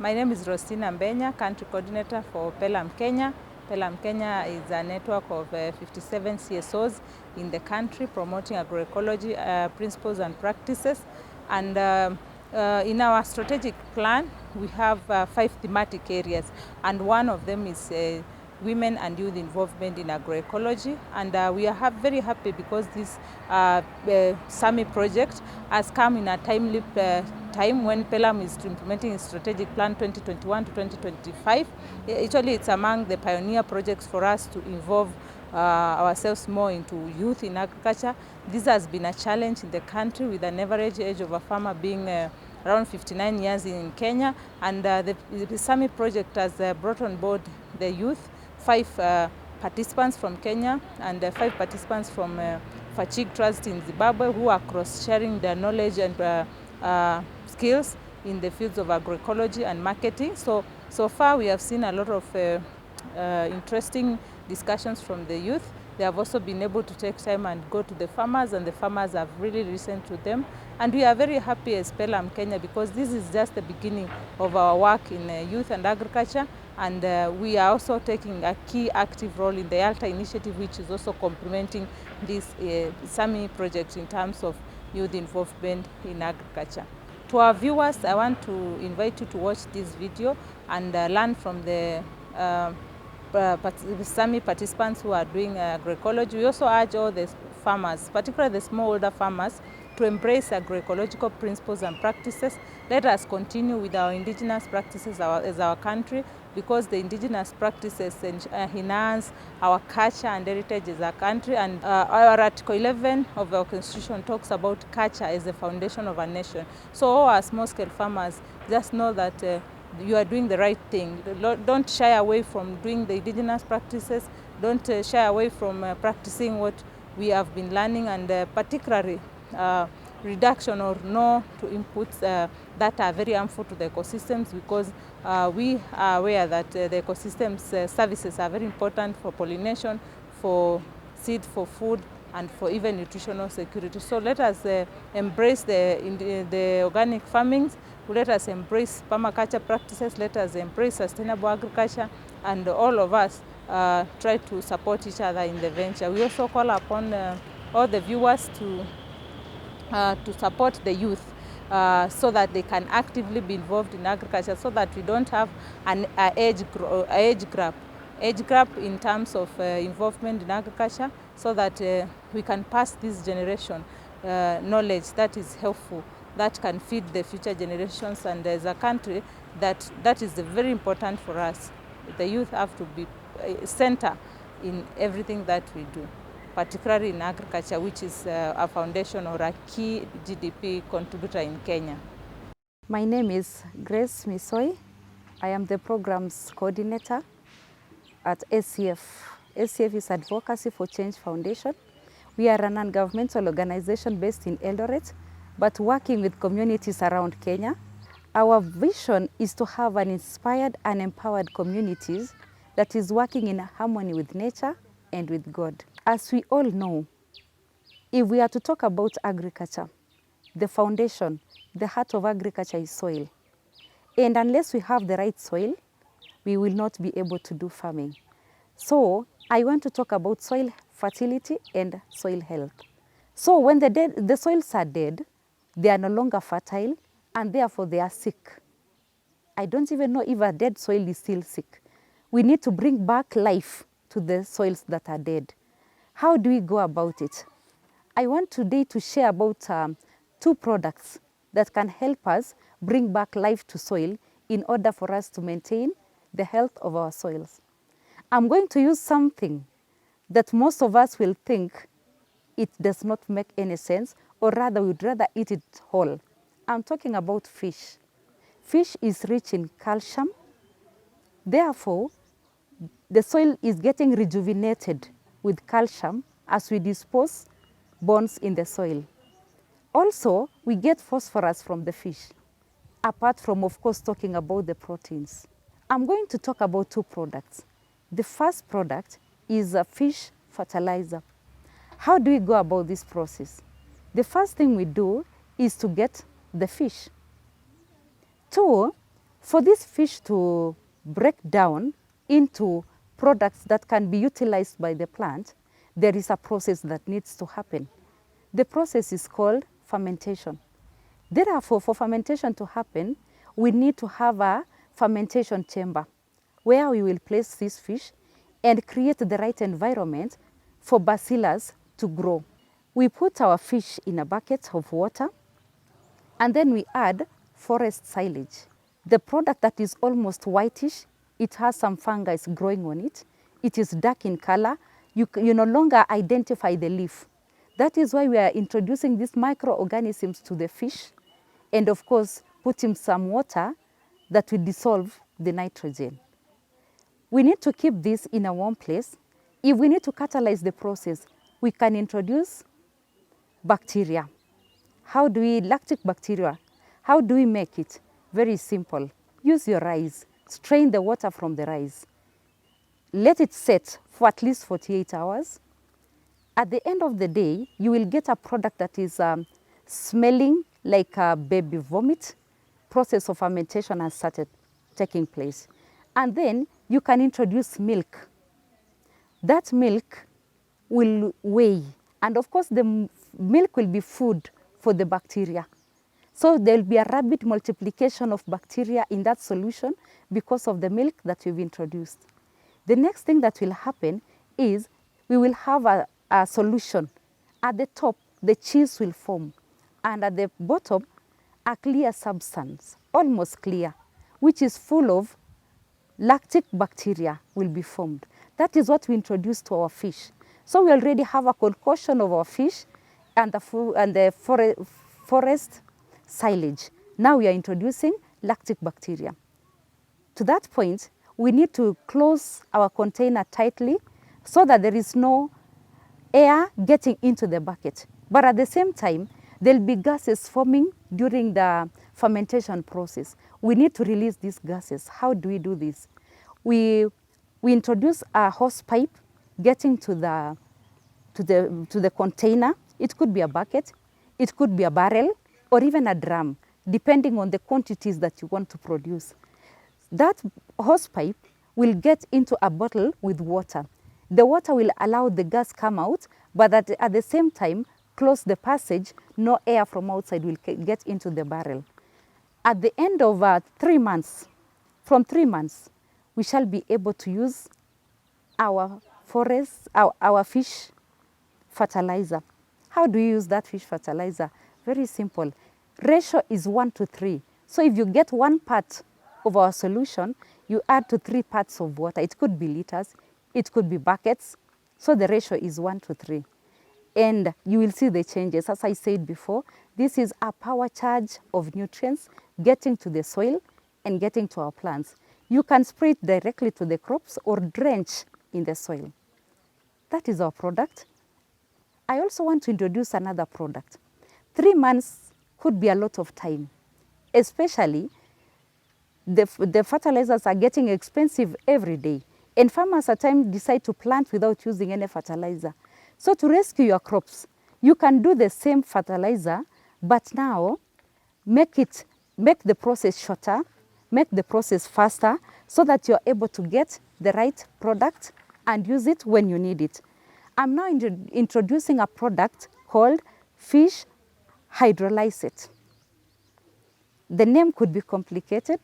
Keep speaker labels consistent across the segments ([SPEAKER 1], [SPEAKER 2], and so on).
[SPEAKER 1] My name is Rostina Mbenya, Country Coordinator for PELUM Kenya. PELUM Kenya is a network of 57 CSOs in the country promoting agroecology principles and practices. And in our strategic plan, we have 5 thematic areas, and one of them is women and youth involvement in agroecology. And we are very happy because this PSAMY project has come in a timely time when PELUM is implementing its strategic plan 2021 to 2025. Actually, it's among the pioneer projects for us to involve ourselves more into youth in agriculture. This has been a challenge in the country, with an average age of a farmer being around 59 years in Kenya. And the PSAMY project has brought on board the youth, 5 participants from Kenya and 5 participants from FACHIG Trust in Zimbabwe, who are cross-sharing their knowledge and skills in the fields of agroecology and marketing. So far we have seen a lot of interesting discussions from the youth. They have also been able to take time and go to the farmers, and the farmers have really listened to them. And we are very happy as PELUM Kenya, because this is just the beginning of our work in youth and agriculture. And we are also taking a key active role in the ALTA initiative, which is also complementing this PSAMY project in terms of youth involvement in agriculture. To our viewers, I want to invite you to watch this video and learn from the PSAMY participants who are doing agroecology. We also urge all the farmers, particularly the smallholder farmers, to embrace agroecological principles and practices. Let us continue with our indigenous practices as our country, because the indigenous practices enhance our culture and heritage as a country. And our Article 11 of our Constitution talks about culture as the foundation of a nation. So all our small-scale farmers, just know that you are doing the right thing. Don't shy away from doing the indigenous practices. Don't shy away from practicing what we have been learning, and particularly reduction or no to inputs that are very harmful to the ecosystems, because we are aware that the ecosystems services are very important for pollination, for seed, for food, and for even nutritional security. So let us embrace the organic farming. Let us embrace permaculture practices. Let us embrace sustainable agriculture, and all of us try to support each other in the venture. We also call upon all the viewers to support the youth so that they can actively be involved in agriculture, so that we don't have an age gap in terms of involvement in agriculture, so that we can pass this generation knowledge that is helpful, that can feed the future generations. And as a country, that is very important for us. The youth have to be center in everything that we do, particularly in agriculture, which is a foundation or a key GDP contributor in Kenya.
[SPEAKER 2] My name is Grace Misoi. I am the Programs Coordinator at ACF. ACF is Advocacy for Change Foundation. We are a non-governmental organization based in Eldoret, but working with communities around Kenya. Our vision is to have an inspired and empowered communities that is working in harmony with nature and with God. As we all know, if we are to talk about agriculture, the foundation, the heart of agriculture is soil. And unless we have the right soil, we will not be able to do farming. So I want to talk about soil fertility and soil health. So when the soils are dead, they are no longer fertile, and therefore they are sick. I don't even know if a dead soil is still sick. We need to bring back life to the soils that are dead. How do we go about it? I want today to share about 2 products that can help us bring back life to soil in order for us to maintain the health of our soils. I'm going to use something that most of us will think it does not make any sense, or rather we'd rather eat it whole. I'm talking about fish. Fish is rich in calcium. Therefore, the soil is getting rejuvenated with calcium as we dispose bones in the soil. Also, we get phosphorus from the fish, apart from, of course, talking about the proteins. I'm going to talk about 2 products. The first product is a fish fertilizer. How do we go about this process? The first thing we do is to get the fish. 2, For this fish to break down into products that can be utilized by the plant, there is a process that needs to happen. The process is called fermentation. Therefore, for fermentation to happen, we need to have a fermentation chamber where we will place this fish and create the right environment for bacillus to grow. We put our fish in a bucket of water, and then we add forest silage. The product that is almost whitish, it has some fungi growing on it. It is dark in color. You no longer identify the leaf. That is why we are introducing these microorganisms to the fish, and of course, putting some water that will dissolve the nitrogen. We need to keep this in a warm place. If we need to catalyze the process, we can introduce bacteria. How do we, lactic bacteria, how do we make it? Very simple. Use your rice. Strain the water from the rice. Let it set for at least 48 hours. At the end of the day, you will get a product that is smelling like a baby vomit. Process of fermentation has started taking place. And then you can introduce milk. That milk will weigh. And of course, the milk will be food for the bacteria. So there will be a rapid multiplication of bacteria in that solution because of the milk that we've introduced. The next thing that will happen is we will have a solution. At the top, the cheese will form. And at the bottom, a clear substance, almost clear, which is full of lactic bacteria will be formed. That is what we introduce to our fish. So we already have a concoction of our fish and the forest silage. Now we are introducing lactic bacteria. To that point, we need to close our container tightly so that there is no air getting into the bucket. But at the same time, there will be gases forming during the fermentation process. We need to release these gases. How do we do this? We introduce a hose pipe getting to the container. It could be a bucket, it could be a barrel, or even a drum, depending on the quantities that you want to produce. That hose pipe will get into a bottle with water. The water will allow the gas come out, but at the same time, close the passage. No air from outside will get into the barrel. At the end of 3 months, from 3 months, we shall be able to use our fish fertilizer. How do you use that fish fertilizer? Very simple. Ratio is 1 to 3. So if you get 1 part of our solution, you add to 3 parts of water. It could be liters, it could be buckets. So the ratio is 1 to 3. And you will see the changes. As I said before, this is a power charge of nutrients getting to the soil and getting to our plants. You can spray it directly to the crops or drench in the soil. That is our product. I also want to introduce another product. 3 months could be a lot of time, especially the fertilizers are getting expensive every day, and farmers at times decide to plant without using any fertilizer. So to rescue your crops, you can do the same fertilizer, but now make the process shorter, make the process faster, so that you're able to get the right product and use it when you need it. I'm now introducing a product called fish hydrolysate. The name could be complicated.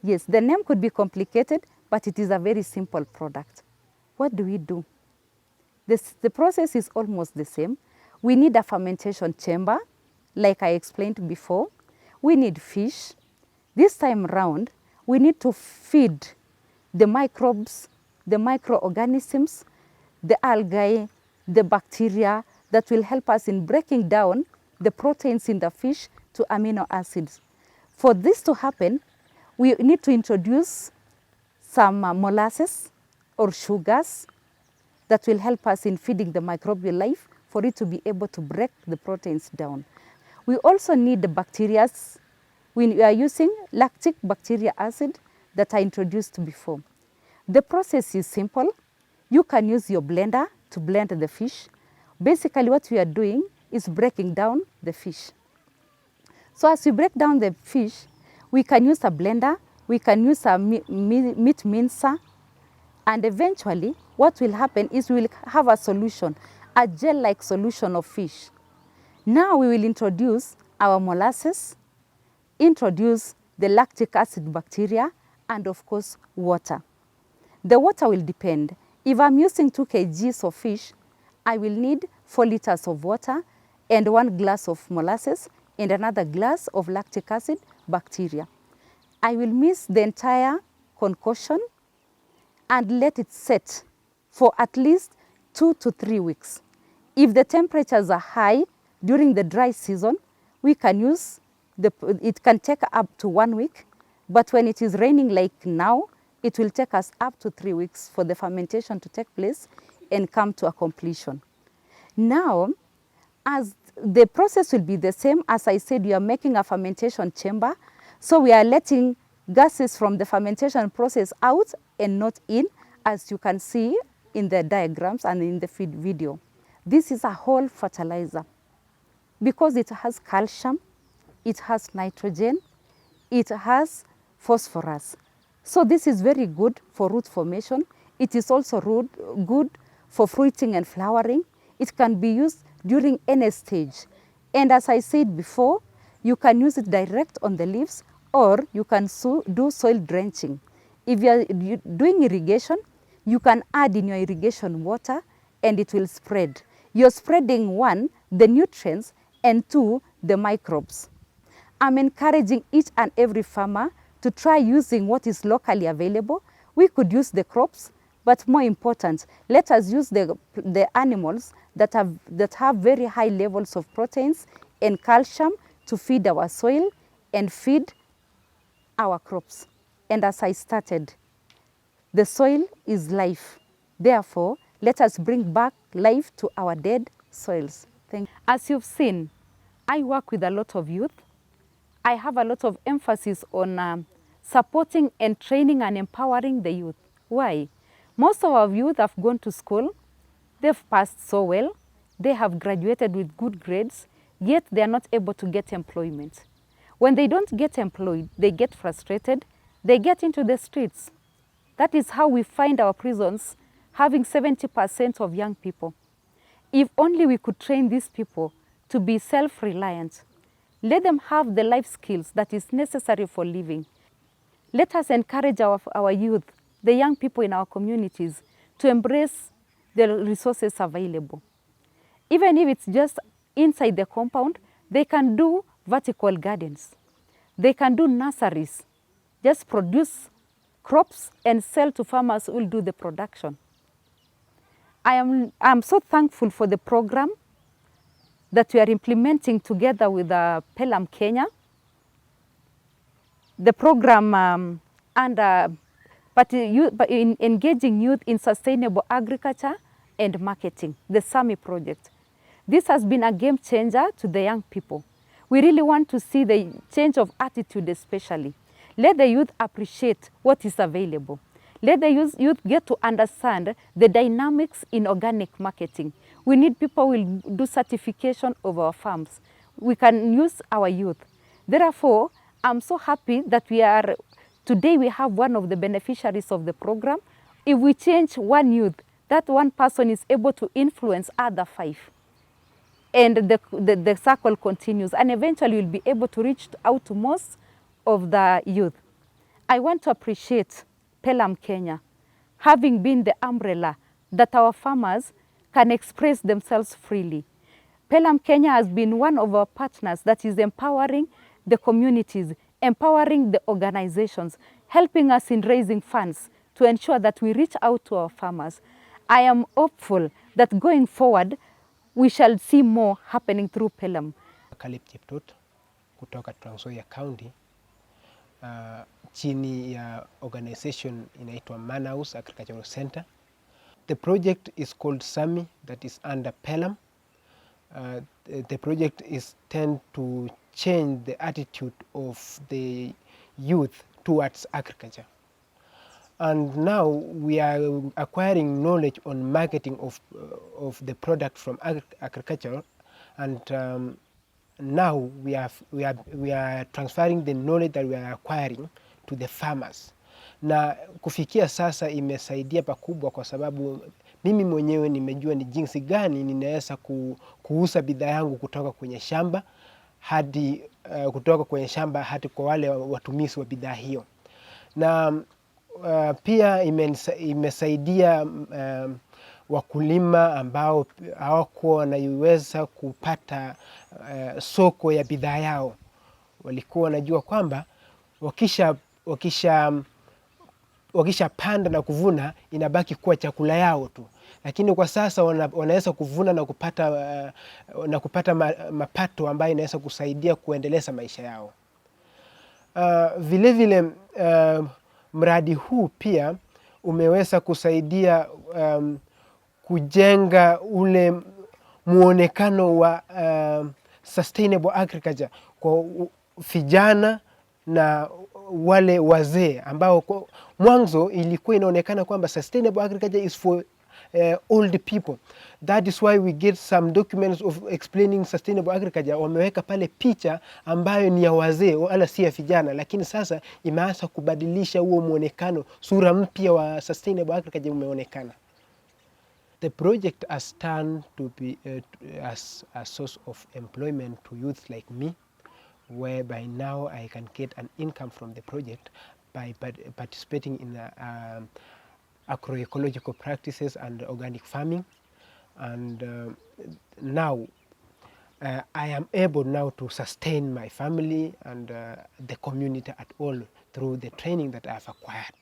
[SPEAKER 2] Yes, the name could be complicated, but it is a very simple product. What do we do? The process is almost the same. We need a fermentation chamber, like I explained before. We need fish. This time round, we need to feed the microbes, the microorganisms, the algae, the bacteria that will help us in breaking down the proteins in the fish to amino acids. For this to happen, we need to introduce some molasses or sugars that will help us in feeding the microbial life for it to be able to break the proteins down. We also need the bacteria. We are using lactic bacteria acid that I introduced before. The process is simple. You can use your blender to blend the fish. Basically what we are doing is breaking down the fish. So as we break down the fish, We can use a blender, we can use a meat mincer, and eventually what will happen is we will have a solution, a gel-like solution of fish. Now we will introduce our molasses, introduce the lactic acid bacteria, and of course water. The water will depend. If I'm using 2 kgs of fish, I will need 4 liters of water and 1 glass of molasses and another glass of lactic acid bacteria. I will mix the entire concoction and let it set for at least 2 to 3 weeks. If the temperatures are high during the dry season, we can use, it can take up to 1 week, but when it is raining like now, it will take us up to 3 weeks for the fermentation to take place and come to a completion. Now, as the process will be the same, as I said, we are making a fermentation chamber, so we are letting gases from the fermentation process out and not in, as you can see in the diagrams and in the video. This is a whole fertilizer because it has calcium, it has nitrogen, it has phosphorus. So this is very good for root formation. It is also good for fruiting and flowering. It can be used during any stage. And as I said before, you can use it direct on the leaves, or you can do soil drenching. If you are doing irrigation, you can add in your irrigation water and it will spread. You're spreading 1, the nutrients, and 2, the microbes. I'm encouraging each and every farmer to try using what is locally available. We could use the crops, but more important, let us use the animals that have very high levels of proteins and calcium to feed our soil and feed our crops. And as I started, the soil is life. Therefore, let us bring back life to our dead soils. Thank you. As you've seen, I work with a lot of youth. I have a lot of emphasis on supporting and training and empowering the youth. Why? Most of our youth have gone to school, they've passed so well, they have graduated with good grades, yet they are not able to get employment. When they don't get employed, they get frustrated, they get into the streets. That is how we find our prisons having 70% of young people. If only we could train these people to be self-reliant, let them have the life skills that is necessary for living. Let us encourage our youth, the young people in our communities, to embrace the resources available. Even if it's just inside the compound, they can do vertical gardens. They can do nurseries, just produce crops and sell to farmers who will do the production. I'm so thankful for the program that we are implementing together with PELUM Kenya. The program in engaging youth in sustainable agriculture and marketing, the PSAMY Project. This has been a game changer to the young people. We really want to see the change of attitude especially. Let the youth appreciate what is available. Let the youth get to understand the dynamics in organic marketing. We need people who will do certification of our farms. We can use our youth. Therefore, I'm so happy that today we have one of the beneficiaries of the program. If we change one youth, that one person is able to influence other 5. And the circle continues, and eventually we'll be able to reach out to most of the youth. I want to appreciate PELUM Kenya, having been the umbrella that our farmers can express themselves freely. PELUM Kenya has been one of our partners that is empowering the communities, empowering the organizations, helping us in raising funds to ensure that we reach out to our farmers. I am hopeful that going forward, we shall see more happening through PELUM.
[SPEAKER 3] Kalip Cheptot kutoka Trans Nzoia County, chini ya organization inaitwa Manhouse Agricultural Center. The project is called PSAMY, that is under PELUM. The project is tend to change the attitude of the youth towards agriculture. And now we are acquiring knowledge on marketing of the product from agriculture, and now we are transferring the knowledge that we are acquiring to the farmers, na kufikia sasa imesaidia pakubwa, kwa sababu mimi mwenyewe nimejua ni jinsi gani ninaweza kuuza bidhaa yangu kutoka kwenye shamba hadi kwa wale watumizi wa bidhaa hiyo. Na pia imesaidia wakulima ambao hawakuwa wanaiweza kupata soko ya bidhaa yao. Walikuwa wanajua kwamba wakisha panda na kuvuna inabaki kuwa chakula yao tu, lakini kwa sasa wanaweza kuvuna na kupata mapato ambayo inaweza kusaidia kuendeleza maisha yao. Vile vile mradi huu pia umeweza kusaidia kujenga ule muonekano wa sustainable agriculture kwa vijana na wale wazee ambao mwanzo ilikuwa inaonekana kwamba sustainable agriculture is for old people. That is why we get some documents of explaining sustainable agriculture. Wameweka pale picha ambayo ni ya wazee wala si ya vijana, lakini sasa imeanza kubadilisha huo muonekano, sura mpya wa sustainable agriculture umeonekana. The project has turned to be as a source of employment to youth like me, whereby now I can get an income from the project by participating in agroecological practices and organic farming. And now I am able now to sustain my family and the community at all through the training that I have acquired.